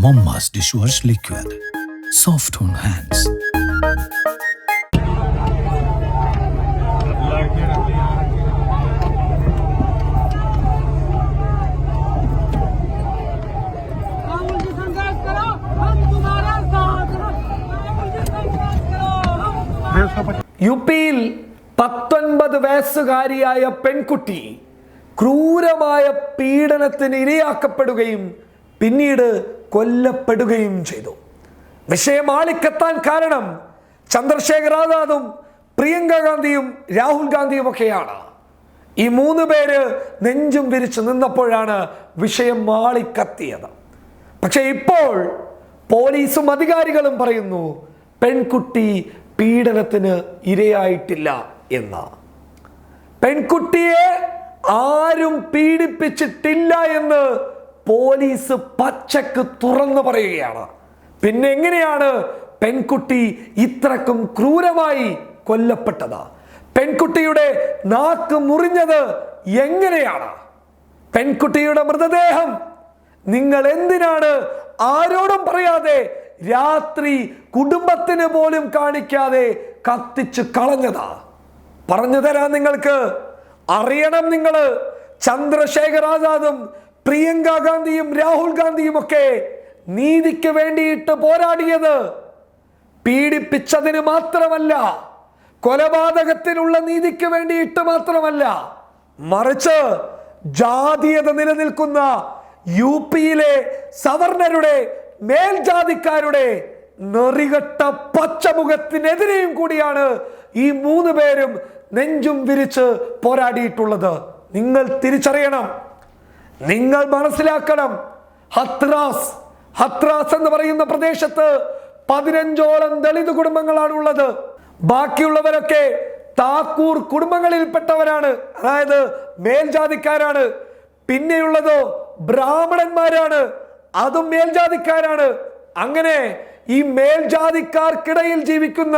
Mamma's dishwash liquid. Soft on hands. യുപിയിൽ 19 വയസ്സുകാരിയായ പെൺകുട്ടി ക്രൂരമായ പീഡനത്തിന് ഇരയാക്കപ്പെടുകയും പിന്നീട് കൊല്ലപ്പെടുകയും ചെയ്തു. വിഷയം ആളിക്കത്താൻ കാരണം ചന്ദ്രശേഖർ ആസാദും പ്രിയങ്ക ഗാന്ധിയും രാഹുൽ ഗാന്ധിയും ഒക്കെയാണ്. ഈ 3 പേര് നെഞ്ചും വിരിച്ചു നിന്നപ്പോഴാണ് വിഷയം ആളിക്കത്തിയത്. പക്ഷെ ഇപ്പോൾ പോലീസും അധികാരികളും പറയുന്നു പെൺകുട്ടി പീഡനത്തിന് ഇരയായിട്ടില്ല എന്ന്. പെൺകുട്ടിയെ ആരും പീഡിപ്പിച്ചിട്ടില്ല എന്ന് പോലീസ് പച്ചക്ക് തുറന്നു പറയുകയാണ്. പിന്നെ എങ്ങനെയാണ് പെൺകുട്ടി ഇത്രക്കും ക്രൂരമായി കൊല്ലപ്പെട്ടത്? പെൺകുട്ടിയുടെ നാക്ക് മുറിഞ്ഞത് എങ്ങനെയാണ്? പെൺകുട്ടിയുടെ മൃതദേഹം നിങ്ങൾ എന്തിനാണ് ആരോടും പറയാതെ രാത്രി കുടുംബത്തിന് പോലും കാണിക്കാതെ കത്തിച്ച് കളഞ്ഞതാ? പറഞ്ഞു തരാം നിങ്ങൾക്ക്. അറിയണം നിങ്ങൾ, ചന്ദ്രശേഖർ ആസാദും പ്രിയങ്ക ഗാന്ധിയും രാഹുൽ ഗാന്ധിയും ഒക്കെ നീതിക്ക് വേണ്ടിയിട്ട് പോരാടിയത് പീഡിപ്പിച്ചതിന് മാത്രമല്ല, കൊലപാതകത്തിനുള്ള നീതിക്ക് വേണ്ടിയിട്ട് മാത്രമല്ല, മറിച്ച് ജാതീയത നിലനിൽക്കുന്ന യുപിയിലെ സവർണരുടെ, മേൽജാതിക്കാരുടെ നെറികെട്ട പച്ചമുഖത്തിനെതിരെയും കൂടിയാണ് ഈ 3 പേരും നെഞ്ചും വിരിച്ച് പോരാടിയിട്ടുള്ളത്. നിങ്ങൾ തിരിച്ചറിയണം, നിങ്ങൾ മനസ്സിലാക്കണം. ഹത്രാസ് എന്ന് പറയുന്ന പ്രദേശത്ത് 15ഓളം ദളിത് കുടുംബങ്ങളാണ് ഉള്ളത്. ബാക്കിയുള്ളവരൊക്കെ താക്കൂർ കുടുംബങ്ങളിൽപ്പെട്ടവരാണ്, അതായത് മേൽജാതിക്കാരാണ്. പിന്നെയുള്ളതോ ബ്രാഹ്മണന്മാരാണ്, അതും മേൽജാതിക്കാരാണ്. അങ്ങനെ ഈ മേൽജാതിക്കാർക്കിടയിൽ ജീവിക്കുന്ന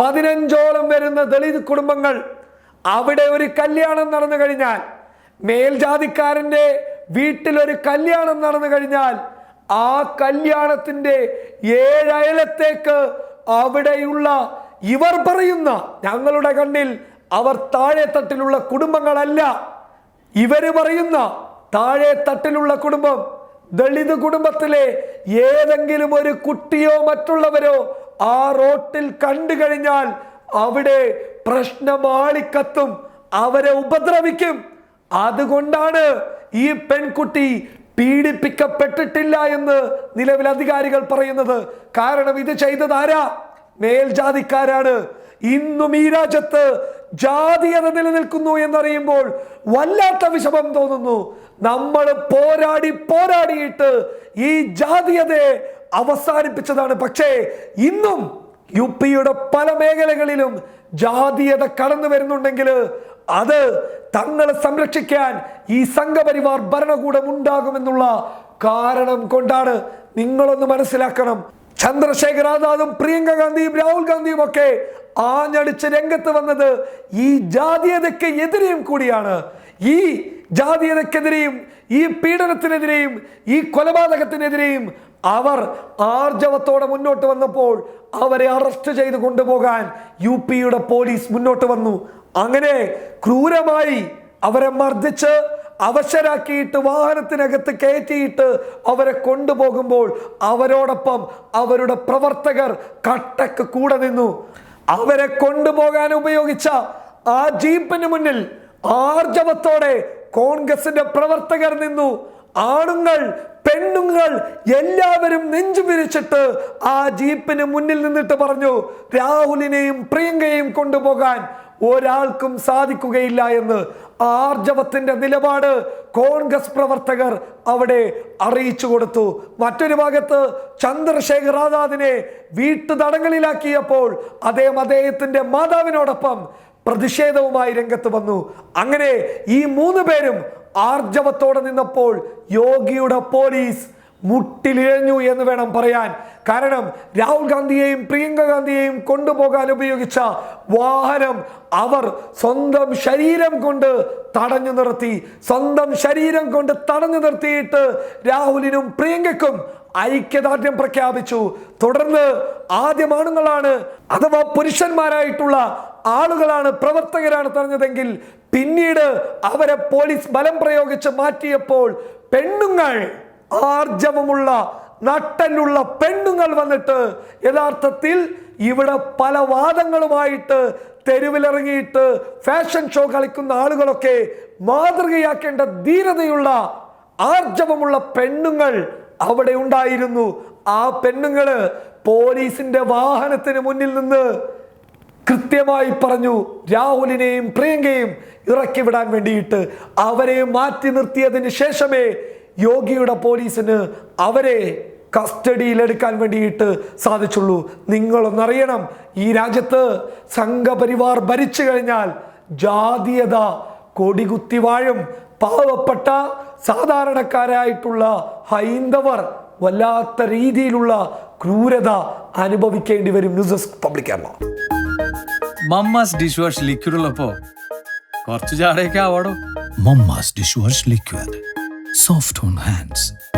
15ഓളം വരുന്ന ദളിത് കുടുംബങ്ങൾ, അവിടെ ഒരു കല്യാണം നടന്നു കഴിഞ്ഞാൽ, മേൽജാതിക്കാരന്റെ വീട്ടിൽ ഒരു കല്യാണം നടന്നു കഴിഞ്ഞാൽ ആ കല്യാണത്തിന്റെ 7 അയലത്തേക്ക് അവിടെയുള്ള ഇവർ പറയുന്ന, ഞങ്ങളുടെ കണ്ണിൽ അവർ താഴെ തട്ടിലുള്ള കുടുംബങ്ങളല്ല, ഇവര് പറയുന്ന താഴെ തട്ടിലുള്ള കുടുംബം, ദളിത് കുടുംബത്തിലെ ഏതെങ്കിലും ഒരു കുട്ടിയോ മറ്റുള്ളവരോ ആ റോട്ടിൽ കണ്ടു കഴിഞ്ഞാൽ അവിടെ പ്രശ്നമാളിക്കത്തും, അവരെ ഉപദ്രവിക്കും. അതുകൊണ്ടാണ് ഈ പെൺകുട്ടി പീഡിപ്പിക്കപ്പെട്ടിട്ടില്ല എന്ന് നിലവിൽ അധികാരികൾ പറയുന്നത്. കാരണം ഇത് ചെയ്തത് ആരാ? മേൽജാതിക്കാരാണ്. ഇന്നും ഈ രാജ്യത്ത് ജാതീയത നിലനിൽക്കുന്നു എന്നറിയുമ്പോൾ വല്ലാത്ത വിഷമം തോന്നുന്നു. നമ്മൾ പോരാടിയിട്ട് ഈ ജാതീയതയെ അവസാനിപ്പിച്ചതാണ്. പക്ഷേ ഇന്നും യുപിയുടെ പല മേഖലകളിലും ജാതീയത കടന്നു വരുന്നുണ്ടെങ്കിൽ അത് തങ്ങളെ സംരക്ഷിക്കാൻ ഈ സംഘപരിവാർ ഭരണകൂടം ഉണ്ടാകുമെന്നുള്ള കാരണം കൊണ്ടാണ്. നിങ്ങളൊന്ന് മനസ്സിലാക്കണം. ചന്ദ്രശേഖർ ആസാദും പ്രിയങ്ക ഗാന്ധിയും രാഹുൽ ഗാന്ധിയും ഒക്കെ ആഞ്ഞടിച്ച് രംഗത്ത് വന്നത് ഈ ജാതീയതയ്ക്ക് എതിരെയും കൂടിയാണ്. ഈ ജാതീയതയ്ക്കെതിരെയും ഈ പീഡനത്തിനെതിരെയും ഈ കൊലപാതകത്തിനെതിരെയും അവർ ആർജവത്തോടെ മുന്നോട്ട് വന്നപ്പോൾ അവരെ അറസ്റ്റ് ചെയ്ത് കൊണ്ടുപോകാൻ യുപിയുടെ പോലീസ് മുന്നോട്ട് വന്നു. അങ്ങനെ ക്രൂരമായി അവരെ മർദ്ദിച്ച് അവശരാക്കിയിട്ട് വാഹനത്തിനകത്ത് കയറ്റിയിട്ട് അവരെ കൊണ്ടുപോകുമ്പോൾ അവരോടൊപ്പം അവരുടെ പ്രവർത്തകർ കട്ടക്ക് കൂടെ നിന്നു. അവരെ കൊണ്ടുപോകാൻ ഉപയോഗിച്ച ആ ജീപ്പിന് മുന്നിൽ ആർജവത്തോടെ കോൺഗ്രസിന്റെ പ്രവർത്തകർ നിന്നു. ആണുങ്ങൾ, പെണ്ണുങ്ങൾ എല്ലാവരും നെഞ്ചു വിരിച്ചിട്ട് ആ ജീപ്പിന് മുന്നിൽ നിന്നിട്ട് പറഞ്ഞു, രാഹുലിനെയും പ്രിയങ്കയെയും കൊണ്ടുപോകാൻ ഒരാൾക്കും സാധിക്കുകയില്ല എന്ന്. ആർജവത്തിന്റെ നിലപാട് കോൺഗ്രസ് പ്രവർത്തകർ അവിടെ അറിയിച്ചു കൊടുത്തു. മറ്റൊരു ഭാഗത്ത് ചന്ദ്രശേഖർ ആസാദിനെ വീട്ടുതടങ്കലിലാക്കിയപ്പോൾ അദ്ദേഹത്തിന്റെ മാതാവിനോടൊപ്പം പ്രതിഷേധവുമായി രംഗത്ത് വന്നു. അങ്ങനെ ഈ 3 പേരും ആർജവത്തോടെ നിന്നപ്പോൾ യോഗിയുടെ പോലീസ് മുട്ടിലിഴഞ്ഞു എന്ന് വേണം പറയാൻ. കാരണം രാഹുൽ ഗാന്ധിയെയും പ്രിയങ്ക ഗാന്ധിയെയും കൊണ്ടുപോകാൻ ഉപയോഗിച്ച വാഹനം അവർ സ്വന്തം ശരീരം കൊണ്ട് തടഞ്ഞു നിർത്തി. സ്വന്തം ശരീരം കൊണ്ട് തടഞ്ഞു നിർത്തിയിട്ട് രാഹുലിനും പ്രിയങ്കയ്ക്കും ഐക്യദാർഢ്യം പ്രഖ്യാപിച്ചു. തുടർന്ന് ആദ്യം ആണുങ്ങളാണ് അഥവാ പുരുഷന്മാരായിട്ടുള്ള ആളുകളാണ്, പ്രവർത്തകരാണ് തടഞ്ഞതെങ്കിൽ പിന്നീട് അവരെ പോലീസ് ബലം പ്രയോഗിച്ച് മാറ്റിയപ്പോൾ പെണ്ണുങ്ങൾ, ആർജവമുള്ള നട്ടലുള്ള പെണ്ണുങ്ങൾ വന്നിട്ട് യഥാർത്ഥത്തിൽ ഇവിടെ പല വാദങ്ങളുമായിട്ട് തെരുവിലിറങ്ങിയിട്ട് ഫാഷൻ ഷോ കളിക്കുന്ന ആളുകളൊക്കെ മാതൃകയാക്കേണ്ട ധീരതയുള്ള ആർജവമുള്ള പെണ്ണുങ്ങൾ അവിടെ ഉണ്ടായിരുന്നു. ആ പെണ്ണുങ്ങള് പോലീസിന്റെ വാഹനത്തിന് മുന്നിൽ നിന്ന് കൃത്യമായി പറഞ്ഞു രാഹുലിനെയും പ്രിയങ്കയും ഇറക്കി വിടാൻ വേണ്ടിയിട്ട്. അവരെ മാറ്റി നിർത്തിയതിന് ശേഷമേ യോഗിയുടെ പോലീസിന് അവരെ കസ്റ്റഡിയിൽ എടുക്കാൻ വേണ്ടിയിട്ട് സാധിച്ചുള്ളൂ. നിങ്ങളൊന്നറിയണം, ഈ രാജ്യത്ത് സംഘപരിവാർ ഭരിച്ചു കഴിഞ്ഞാൽ ജാതീയത കൊടികുത്തി വാഴും. പാവപ്പെട്ട സാധാരണക്കാരായിട്ടുള്ള ഹൈന്ദവർ വല്ലാത്ത രീതിയിലുള്ള ക്രൂരത അനുഭവിക്കേണ്ടി വരും. News desk public Kerala. Mamma's dish wash liquid ഉള്ളപ്പോ കുറച്ച് ചാടയൊക്കെ ആവാടോ. Mama's dishwash liquid. Soft on hands.